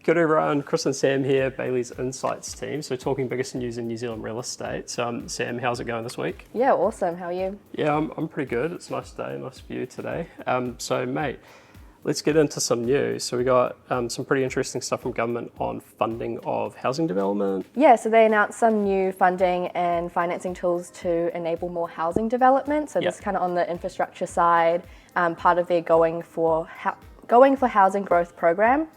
Kia ora everyone, Chris and Sam here, Bayleys Insights team. So talking biggest news in New Zealand real estate. So Sam, how's it going this week? Yeah, awesome. How are you? Yeah, I'm pretty good. It's a nice day, nice view today. So mate, let's get into some news. So we got some pretty interesting stuff from government on funding of housing development. Yeah, so they announced some new funding and financing tools to enable more housing development. So this is kind of on the infrastructure side, part of their Going for Housing Growth program.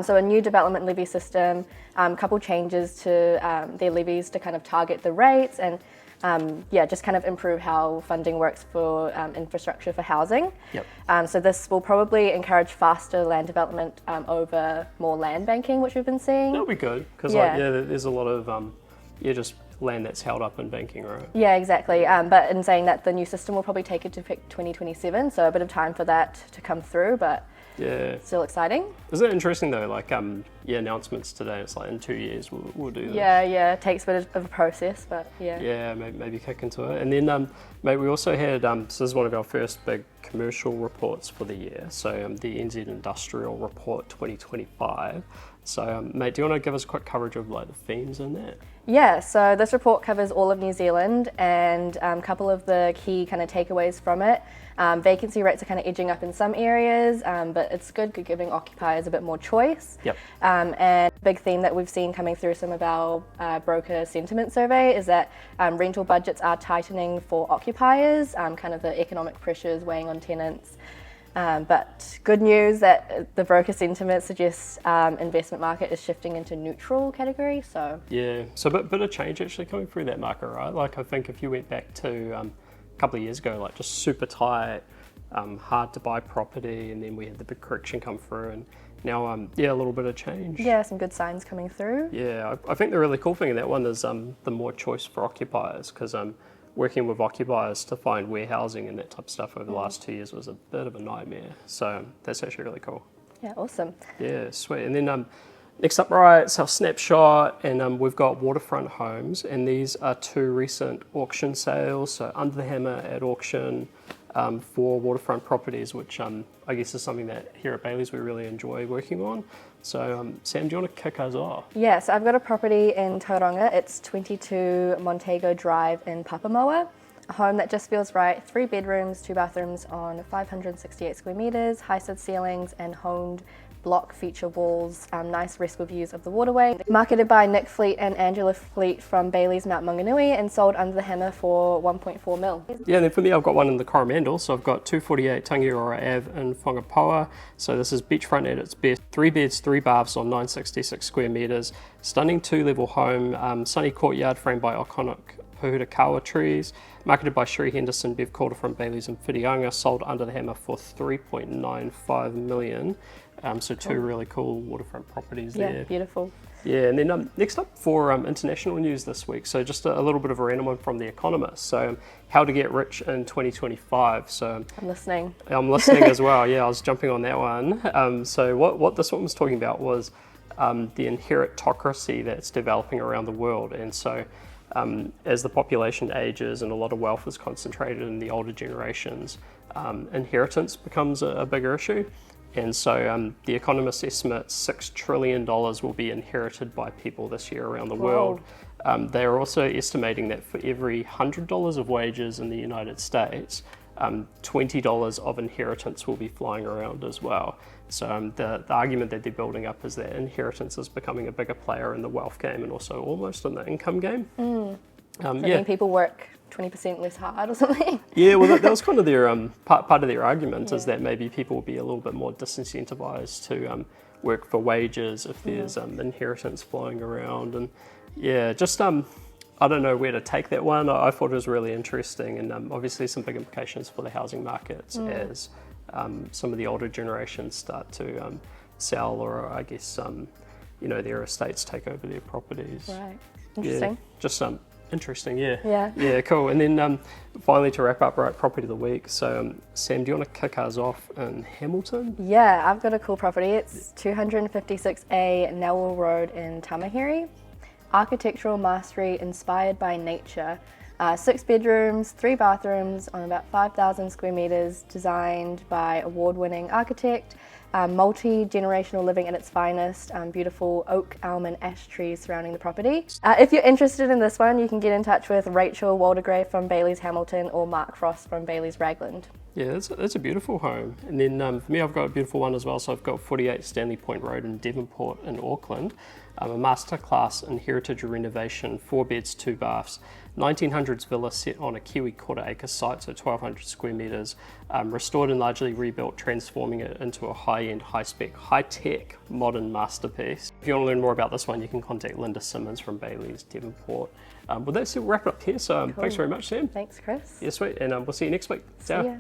So a new development levy system, a couple changes to their levies to kind of target the rates and just kind of improve how funding works for infrastructure for housing. So this will probably encourage faster land development over more land banking, which we've been seeing. That'll be good, because there's a lot of just land that's held up in banking, right? Yeah, exactly. But in saying that, the new system will probably take it to 2027, so a bit of time for that to come through, but yeah, still exciting. Isn't it interesting though, like announcements today, it's like in 2 years we'll do this. Yeah, it takes a bit of a process, but yeah. Yeah, maybe kick into it. And then mate, we also had, so this is one of our first big commercial reports for the year, so the NZ Industrial Report 2025. So mate, do you want to give us a quick coverage of like the themes in that? Yeah, so this report covers all of New Zealand and a couple of the key kind of takeaways from it. Vacancy rates are kind of edging up in some areas, but it's good giving occupiers a bit more choice. And a big theme that we've seen coming through some of our broker sentiment survey is that rental budgets are tightening for occupiers, kind of the economic pressures weighing on tenants. But good news that the broker sentiment suggests investment market is shifting into neutral category. So yeah, so a bit of change actually coming through that market, right? Like I think if you went back to a couple of years ago, like just super tight, hard to buy property, and then we had the big correction come through, and now a little bit of change. Yeah, some good signs coming through. Yeah, I think the really cool thing in that one is the more choice for occupiers, because working with occupiers to find warehousing and that type of stuff over the last 2 years was a bit of a nightmare. So that's actually really cool. Yeah, awesome. Yeah, sweet. And then next up, right, it's our snapshot, and we've got waterfront homes, and these are two recent auction sales. So Under the Hammer at auction for waterfront properties, which I guess is something that here at Bayleys we really enjoy working on. So Sam, do you want to kick us off? Yeah, so I've got a property in Tauranga. It's 22 Montego Drive in Papamoa. A home that just feels right. 3 bedrooms, 2 bathrooms on 568 square meters, high-stud ceilings and honed block feature walls, nice restful views of the waterway. Marketed by Nick Fleet and Angela Fleet from Bayleys Mount Maunganui and sold under the hammer for 1.4 mil. Yeah, and then for me, I've got one in the Coromandel. So I've got 248 Tangiora Ave in Whangapoua. So this is beachfront at its best. 3 beds, 3 baths on 966 square meters. Stunning 2-level home, sunny courtyard framed by iconic Pōhutukawa trees. Marketed by Sherry Henderson, Bev Calder from Bayleys in Whitianga. Sold under the hammer for 3.95 million. So two really cool waterfront properties there. Yeah, beautiful. Yeah, and then next up for international news this week, so just a little bit of a random one from The Economist. So how to get rich in 2025. So I'm listening. I'm listening as well. Yeah, I was jumping on that one. So what this one was talking about was the inheritocracy that's developing around the world. And so as the population ages and a lot of wealth is concentrated in the older generations, inheritance becomes a bigger issue. And so The Economist estimates $6 trillion will be inherited by people this year around the world. They are also estimating that for every $100 of wages in the United States, $20 of inheritance will be flying around as well. So the argument that they're building up is that inheritance is becoming a bigger player in the wealth game and also almost in the income game. So making people work 20% less hard or something? Yeah, well, that was kind of their part of their argument, is that maybe people will be a little bit more disincentivized to work for wages if there's inheritance flying around. And yeah, just I don't know where to take that one. I thought it was really interesting, and obviously some big implications for the housing markets as some of the older generations start to sell, or I guess their estates take over their properties. Right, interesting. Yeah, just interesting, yeah, cool. And then finally to wrap up, right, property of the week. So Sam, do you want to kick us off in Hamilton? Yeah, I've got a cool property. It's 256A Newell Road in Tamahere. Architectural mastery inspired by nature. 6 bedrooms, 3 bathrooms on about 5,000 square metres, designed by award-winning architect, multi-generational living at its finest, beautiful oak, elm and ash trees surrounding the property. If you're interested in this one, you can get in touch with Rachel Waldegrave from Bayleys Hamilton or Mark Frost from Bayleys Ragland. Yeah, that's a beautiful home. And then for me, I've got a beautiful one as well. So I've got 48 Stanley Point Road in Devonport in Auckland, a masterclass in heritage renovation, 4 beds, 2 baths, 1900s villa set on a Kiwi quarter-acre site, so 1,200 square metres, restored and largely rebuilt, transforming it into a high-end, high-spec, high-tech, modern masterpiece. If you want to learn more about this one, you can contact Linda Simmons from Bayleys, Devonport. Well, that's it. We'll wrap it up here. So Cool. thanks very much, Sam. Thanks, Chris. Yeah, sweet. And we'll see you next week. See ya.